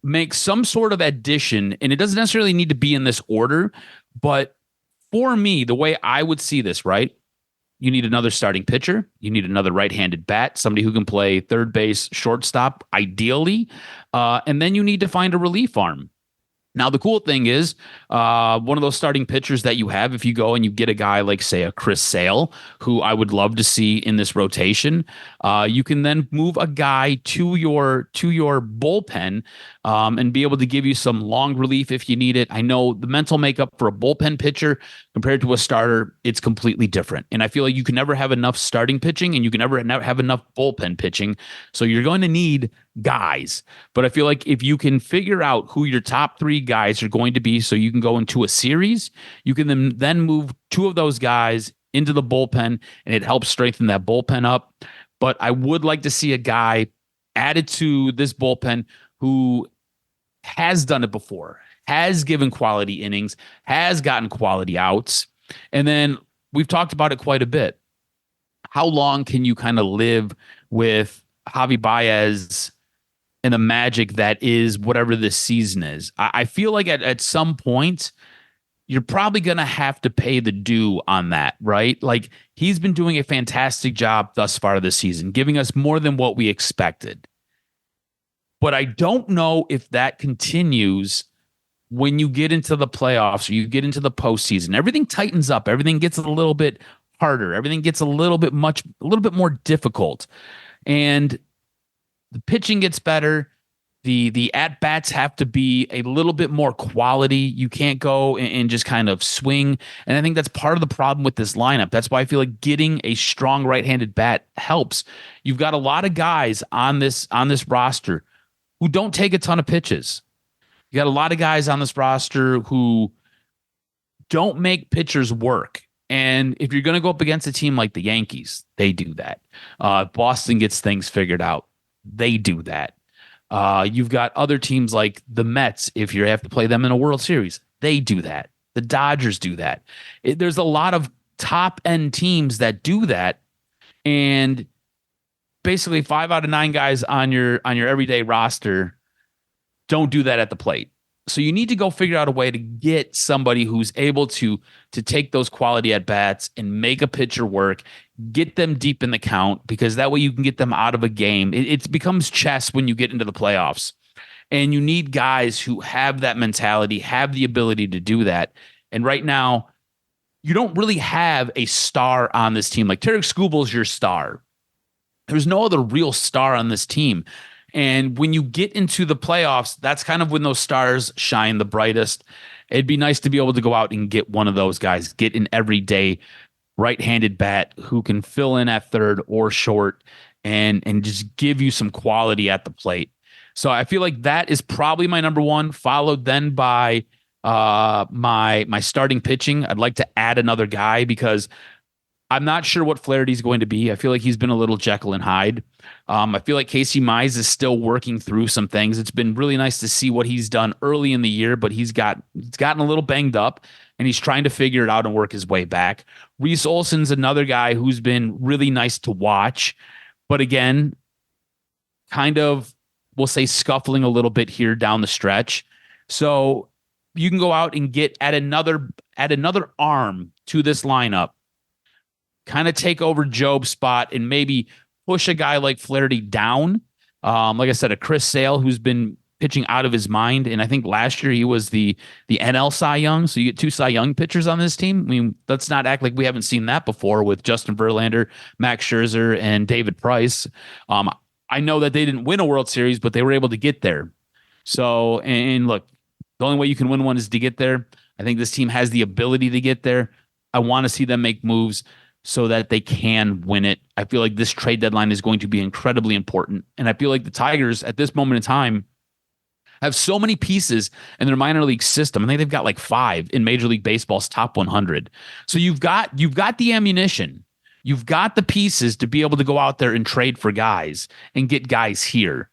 make some sort of addition, and it doesn't necessarily need to be in this order, but for me, the way I would see this, right? you need another starting pitcher. You need another right-handed bat, somebody who can play third base, shortstop, ideally. And then you need to find a relief arm. Now, the cool thing is one of those starting pitchers that you have, if you go and you get a guy like, say, a Chris Sale, who I would love to see in this rotation, you can then move a guy to your bullpen and be able to give you some long relief if you need it. I know the mental makeup for a bullpen pitcher compared to a starter, it's completely different. And I feel like you can never have enough starting pitching and you can never have enough bullpen pitching. So you're going to need guys. But I feel like if you can figure out who your top 3 guys are going to be so you can go into a series, you can then move 2 of those guys into the bullpen and it helps strengthen that bullpen up. But I would like to see a guy added to this bullpen who has done it before, has given quality innings, has gotten quality outs. And then we've talked about it quite a bit. How long can you kind of live with Javi Baez and the magic that is whatever this season is? I feel like at some point, you're probably going to have to pay the due on that, right? Like, he's been doing a fantastic job thus far this season, giving us more than what we expected. But I don't know if that continues when you get into the playoffs or you get into the postseason. Everything tightens up. Everything gets a little bit harder. Everything gets a little bit more difficult. And the pitching gets better. The at-bats have to be a little bit more quality. You can't go and just kind of swing. And I think that's part of the problem with this lineup. That's why I feel like getting a strong right-handed bat helps. You've got a lot of guys on this roster who don't take a ton of pitches. You got a lot of guys on this roster who don't make pitchers work. And if you're going to go up against a team like the Yankees, they do that. Boston gets things figured out. They do that. You've got other teams like the Mets. If you have to play them in a World Series, they do that. The Dodgers do that. There's a lot of top end teams that do that. And basically 5 out of 9 guys on your everyday roster don't do that at the plate. So you need to go figure out a way to get somebody who's able to take those quality at bats and make a pitcher work, get them deep in the count, because that way you can get them out of a game. It becomes chess when you get into the playoffs, and you need guys who have that mentality, have the ability to do that. And right now, you don't really have a star on this team. Like, Tarek Skubal is your star. There's no other real star on this team. And when you get into the playoffs, that's kind of when those stars shine the brightest. It'd be nice to be able to go out and get one of those guys, get an everyday right-handed bat who can fill in at third or short and just give you some quality at the plate. So I feel like that is probably my number one, followed then by my starting pitching. I'd like to add another guy because I'm not sure what Flaherty's going to be. I feel like he's been a little Jekyll and Hyde. I feel like Casey Mize is still working through some things. It's been really nice to see what he's done early in the year, but he's gotten a little banged up, and he's trying to figure it out and work his way back. Reese Olson's another guy who's been really nice to watch, but again, kind of, we'll say, scuffling a little bit here down the stretch. So you can go out and add another arm to this lineup, kind of take over Job's spot and maybe push a guy like Flaherty down. Like I said, a Chris Sale who's been pitching out of his mind. And I think last year he was the NL Cy Young. So you get 2 Cy Young pitchers on this team. I mean, let's not act like we haven't seen that before with Justin Verlander, Max Scherzer, and David Price. I know that they didn't win a World Series, but they were able to get there. So, and look, the only way you can win one is to get there. I think this team has the ability to get there. I want to see them make moves so that they can win it. I feel like this trade deadline is going to be incredibly important. And I feel like the Tigers at this moment in time have so many pieces in their minor league system. I think they've got like 5 in Major League Baseball's top 100. So you've got the ammunition. You've got the pieces to be able to go out there and trade for guys and get guys here.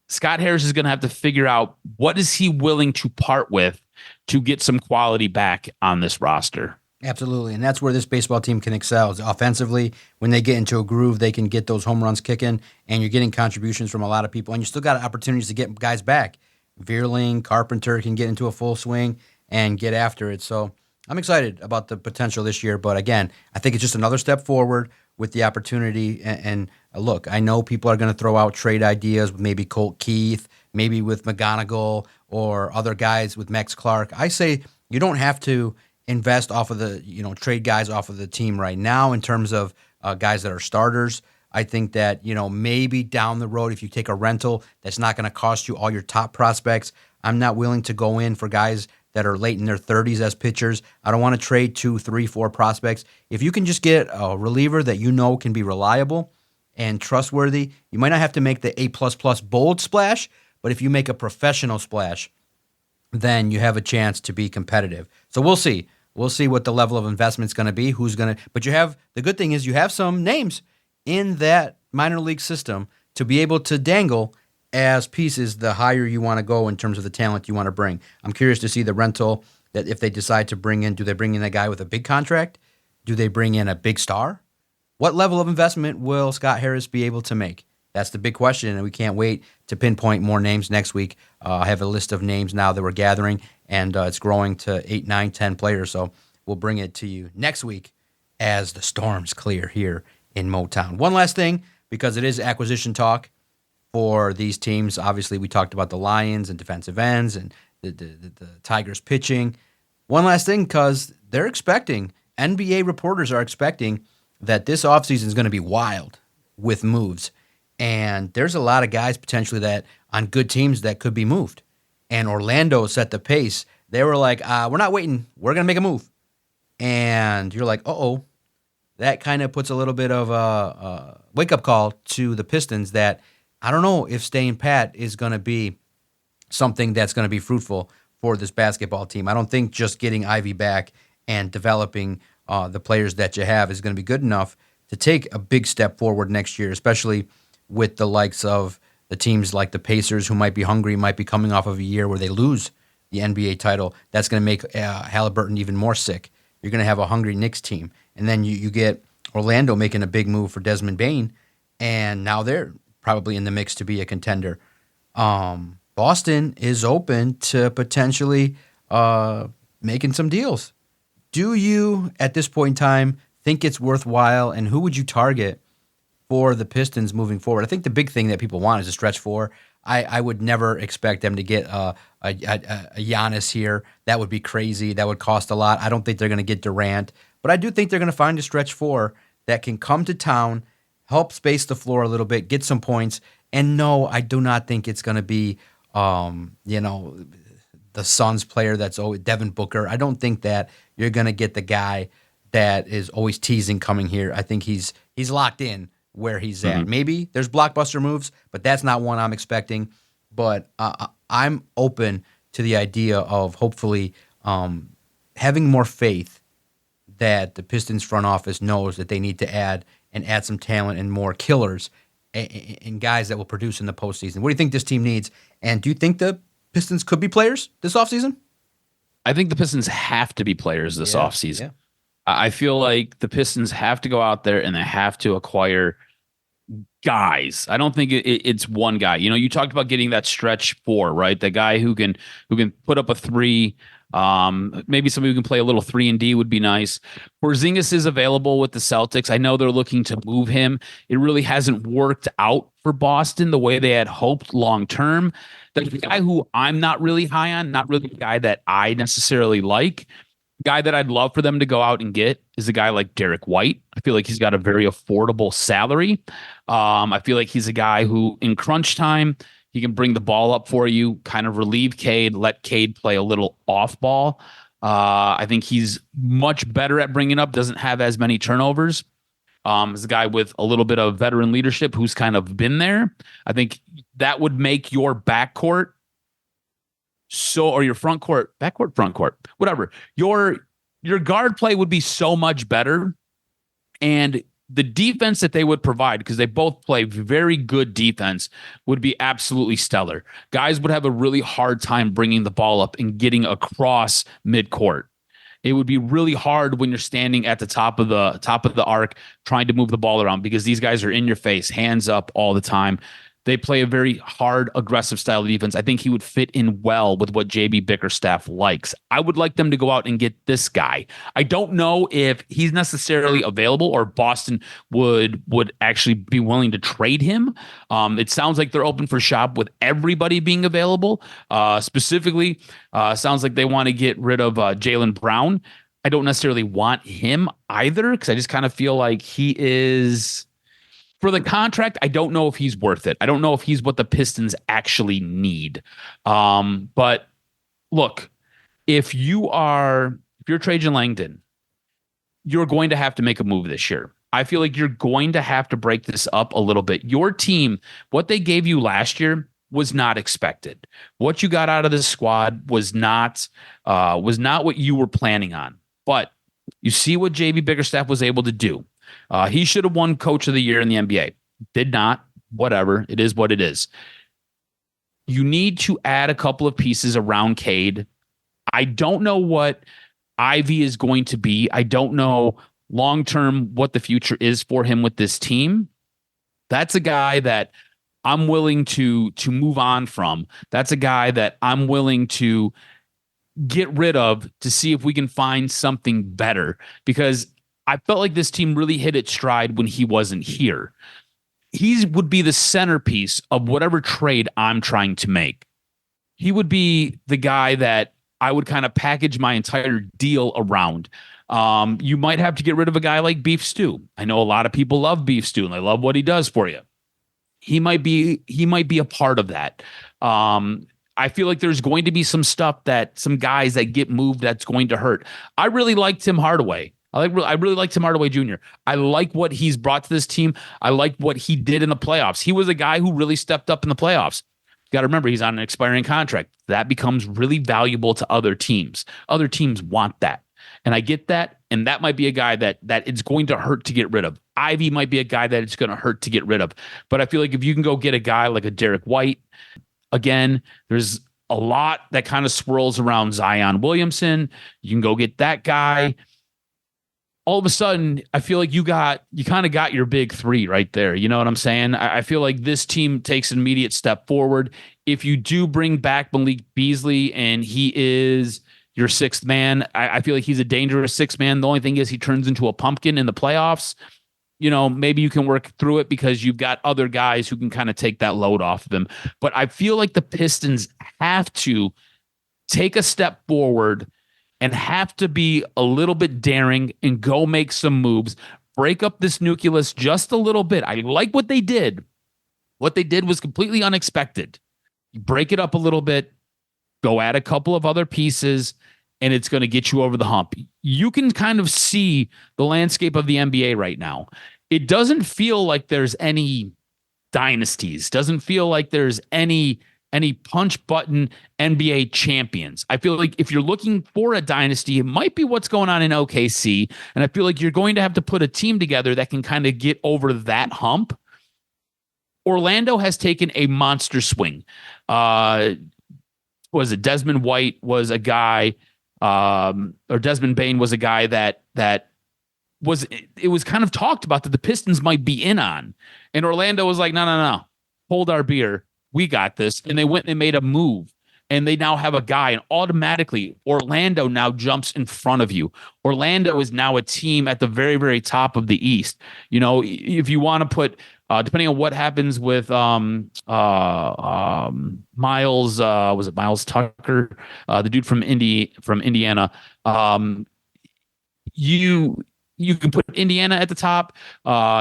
Scott Harris is going to have to figure out what is he willing to part with to get some quality back on this roster. Absolutely, and that's where this baseball team can excel. Is offensively, when they get into a groove, they can get those home runs kicking, and you're getting contributions from a lot of people, and you still got opportunities to get guys back. Veerling, Carpenter can get into a full swing and get after it. So I'm excited about the potential this year, but again, I think it's just another step forward with the opportunity. And look, I know people are going to throw out trade ideas with maybe Colt Keith, maybe with McGonigal or other guys with Max Clark. I say you don't have to invest off of the, trade guys off of the team right now in terms of guys that are starters. I think that, maybe down the road, if you take a rental, that's not going to cost you all your top prospects. I'm not willing to go in for guys that are late in their 30s as pitchers. I don't want to trade 2, 3, 4 prospects. If you can just get a reliever that can be reliable and trustworthy, you might not have to make the A++ bold splash, but if you make a professional splash, then you have a chance to be competitive. So we'll see. We'll see what the level of investment is going to be, but the good thing is you have some names in that minor league system to be able to dangle as pieces the higher you want to go in terms of the talent you want to bring. I'm curious to see the rental that if they decide to bring in, do they bring in a guy with a big contract? Do they bring in a big star? What level of investment will Scott Harris be able to make? That's the big question, and we can't wait to pinpoint more names next week. I have a list of names now that we're gathering, and it's growing to 8, 9, 10 players, so we'll bring it to you next week as the storms clear here in Motown. One last thing, because it is acquisition talk for these teams. Obviously, we talked about the Lions and defensive ends and the Tigers pitching. One last thing, because NBA reporters are expecting that this offseason is going to be wild with moves. And there's a lot of guys potentially that on good teams that could be moved. And Orlando set the pace. They were like, we're not waiting. We're going to make a move. And you're like, uh-oh. That kind of puts a little bit of a wake-up call to the Pistons that I don't know if staying pat is going to be something that's going to be fruitful for this basketball team. I don't think just getting Ivy back and developing the players that you have is going to be good enough to take a big step forward next year, especially with the likes of the teams like the Pacers who might be hungry, might be coming off of a year where they lose the NBA title. That's going to make Halliburton even more sick. You're going to have a hungry Knicks team. And then you get Orlando making a big move for Desmond Bane, and now they're probably in the mix to be a contender. Boston is open to potentially making some deals. Do you, at this point in time, think it's worthwhile, and who would you target for the Pistons moving forward? I think the big thing that people want is a stretch four. I would never expect them to get a Giannis here. That would be crazy. That would cost a lot. I don't think they're going to get Durant, but I do think they're going to find a stretch four that can come to town, help space the floor a little bit, get some points. And no, I do not think it's going to be, the Suns player that's always Devin Booker. I don't think that you're going to get the guy that is always teasing coming here. I think he's locked in where he's at. Maybe there's blockbuster moves, but that's not one I'm expecting. But I'm open to the idea of hopefully having more faith that the Pistons front office knows that they need to add some talent and more killers and guys that will produce in the postseason. What do you think this team needs? And do you think the Pistons could be players this offseason? I think the Pistons have to be players this offseason. Yeah. I feel like the Pistons have to go out there and they have to acquire guys. I don't think it's one guy. You talked about getting that stretch four, right? The guy who can put up a three. Maybe somebody who can play a little 3-and-D would be nice. Porzingis is available with the Celtics. I know they're looking to move him. It really hasn't worked out for Boston the way they had hoped long term. The guy who I'm not really high on, not really the guy that I necessarily like. Guy that I'd love for them to go out and get is a guy like Derek White. I feel like he's got a very affordable salary. I feel like he's a guy who, in crunch time, he can bring the ball up for you, kind of relieve Cade, let Cade play a little off ball. I think he's much better at bringing up, doesn't have as many turnovers. Is a guy with a little bit of veteran leadership who's kind of been there. I think that would make your backcourt or your front court, backcourt, front court, whatever. Your guard play would be so much better. And the defense that they would provide, because they both play very good defense, would be absolutely stellar. Guys would have a really hard time bringing the ball up and getting across midcourt. It would be really hard when you're standing at the top of the arc trying to move the ball around, because these guys are in your face, hands up all the time. They play a very hard, aggressive style of defense. I think he would fit in well with what JB Bickerstaff likes. I would like them to go out and get this guy. I don't know if he's necessarily available or Boston would actually be willing to trade him. It sounds like they're open for shop with everybody being available. Specifically, sounds like they want to get rid of Jaylen Brown. I don't necessarily want him either because I just kind of feel like he is... For the contract, I don't know if he's worth it. I don't know if he's what the Pistons actually need. But look, if you're Trajan Langdon, you're going to have to make a move this year. I feel like you're going to have to break this up a little bit. Your team, what they gave you last year was not expected. What you got out of this squad was not what you were planning on. But you see what JB Bickerstaff was able to do. He should have won Coach of the Year in the NBA. Did not. Whatever. It is what it is. You need to add a couple of pieces around Cade. I don't know what Ivy is going to be. I don't know long-term what the future is for him with this team. That's a guy that I'm willing to move on from. That's a guy that I'm willing to get rid of to see if we can find something better, because I felt like this team really hit its stride when he wasn't here. He would be the centerpiece of whatever trade I'm trying to make. He would be the guy that I would kind of package my entire deal around. You might have to get rid of a guy like Beef Stew. I know a lot of people love Beef Stew and they love what he does for you. He might be a part of that. I feel like there's going to be some guys that get moved that's going to hurt. I really like Tim Hardaway. I really like Tim Hardaway Jr. I like what he's brought to this team. I like what he did in the playoffs. He was a guy who really stepped up in the playoffs. You got to remember, he's on an expiring contract. That becomes really valuable to other teams. Other teams want that. And I get that. And that might be a guy that it's going to hurt to get rid of. Ivy might be a guy that it's going to hurt to get rid of. But I feel like if you can go get a guy like a Derek White, again, there's a lot that kind of swirls around Zion Williamson. You can go get that guy. All of a sudden, I feel like you kind of got your big three right there. You know what I'm saying? I feel like this team takes an immediate step forward. If you do bring back Malik Beasley and he is your sixth man, I feel like he's a dangerous sixth man. The only thing is he turns into a pumpkin in the playoffs. You know, maybe you can work through it because you've got other guys who can kind of take that load off of him. But I feel like the Pistons have to take a step forward and have to be a little bit daring and go make some moves, break up this nucleus just a little bit. I like what they did. What they did was completely unexpected. You break it up a little bit, go add a couple of other pieces, and it's going to get you over the hump. You can kind of see the landscape of the NBA right now. It doesn't feel like there's any dynasties. Doesn't feel like there's any punch button NBA champions. I feel like if you're looking for a dynasty, it might be what's going on in OKC. And I feel like you're going to have to put a team together that can kind of get over that hump. Orlando has taken a monster swing. Was it Desmond White was a guy, or Desmond Bain was a guy that was, it was kind of talked about that the Pistons might be in on. And Orlando was like, no, hold our beer. We got this. And they went and made a move, and they now have a guy, and automatically Orlando now jumps in front of you. Orlando is now a team at the very, very top of the East. You know, if you want to put, depending on what happens with Miles, was it Miles Tucker, the dude from Indiana? You can put Indiana at the top.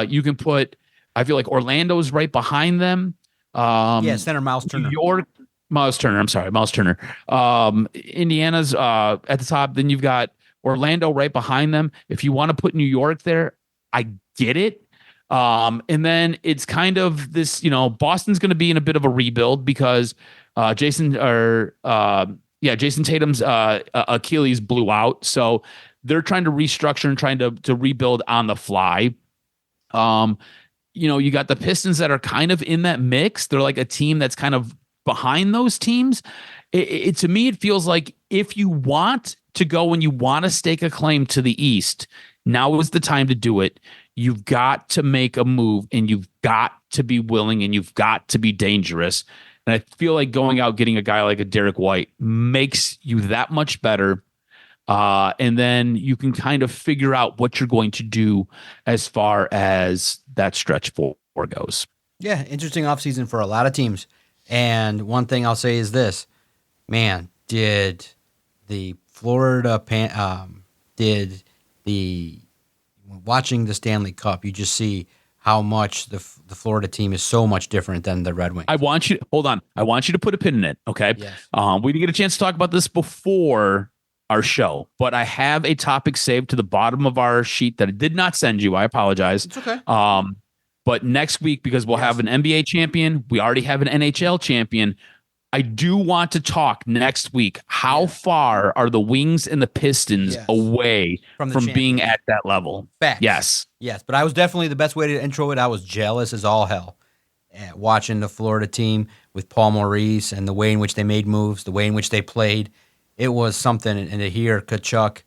You can put, I feel like Orlando's right behind them. Center Miles Turner. Miles Turner. Indiana's at the top. Then you've got Orlando right behind them. If you want to put New York there, I get it. And then it's kind of this, you know, Boston's going to be in a bit of a rebuild because Jason Tatum's Achilles blew out. So they're trying to restructure and trying to rebuild on the fly. You know, you got the Pistons that are kind of in that mix. They're like a team that's kind of behind those teams. To me, it feels like if you want to go and you want to stake a claim to the East, Now is the time to do it. You've got to make a move, and you've got to be willing, and you've got to be dangerous. And I feel like going out getting a guy like a Derek White makes you that much better. And then you can kind of figure out what you're going to do as far as that stretch four goes. Yeah, interesting offseason for a lot of teams. And one thing I'll say is this, man, did the watching the Stanley Cup, you just see how much the Florida team is so much different than the Red Wings. I want you to put a pin in it. Okay. Yes. We didn't get a chance to talk about this before our show, but I have a topic saved to the bottom of our sheet that I did not send you. I apologize. It's okay. But next week, because we'll have an NBA champion, we already have an NHL champion. I do want to talk next week. How far are the Wings and the Pistons away from being at that level? Facts. Yes. But I was definitely, the best way to intro it, I was jealous as all hell watching the Florida team with Paul Maurice and the way in which they made moves, the way in which they played. It was something. And to hear Tkachuk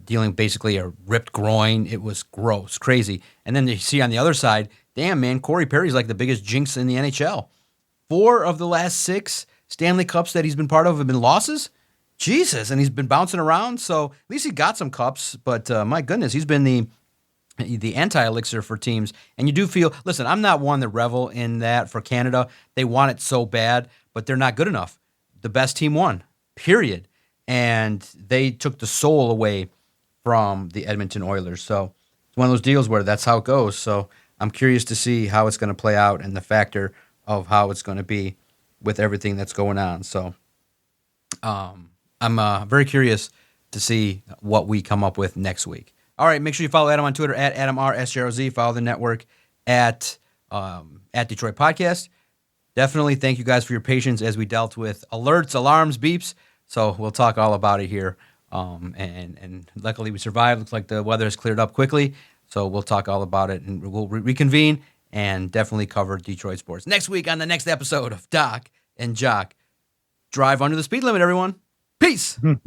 dealing basically a ripped groin, it was gross, crazy. And then you see on the other side, damn, man, Corey Perry's like the biggest jinx in the NHL. 4 of the last 6 Stanley Cups that he's been part of have been losses. Jesus, and he's been bouncing around. So at least he got some cups. But my goodness, he's been the anti-elixir for teams. And you do feel, listen, I'm not one to revel in that for Canada. They want it so bad, but they're not good enough. The best team won, period. And they took the soul away from the Edmonton Oilers. So it's one of those deals where that's how it goes. So I'm curious to see how it's going to play out and the factor of how it's going to be with everything that's going on. So I'm very curious to see what we come up with next week. All right, make sure you follow Adam on Twitter at AdamRSJRZ. Follow the network at Detroit Podcast. Definitely thank you guys for your patience as we dealt with alerts, alarms, beeps. So we'll talk all about it here. And luckily we survived. Looks like the weather has cleared up quickly. So we'll talk all about it, and we'll reconvene and definitely cover Detroit sports. Next week on the next episode of Doc and Jock. Drive under the speed limit, everyone. Peace. You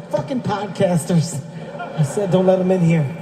fucking podcasters. I said don't let them in here.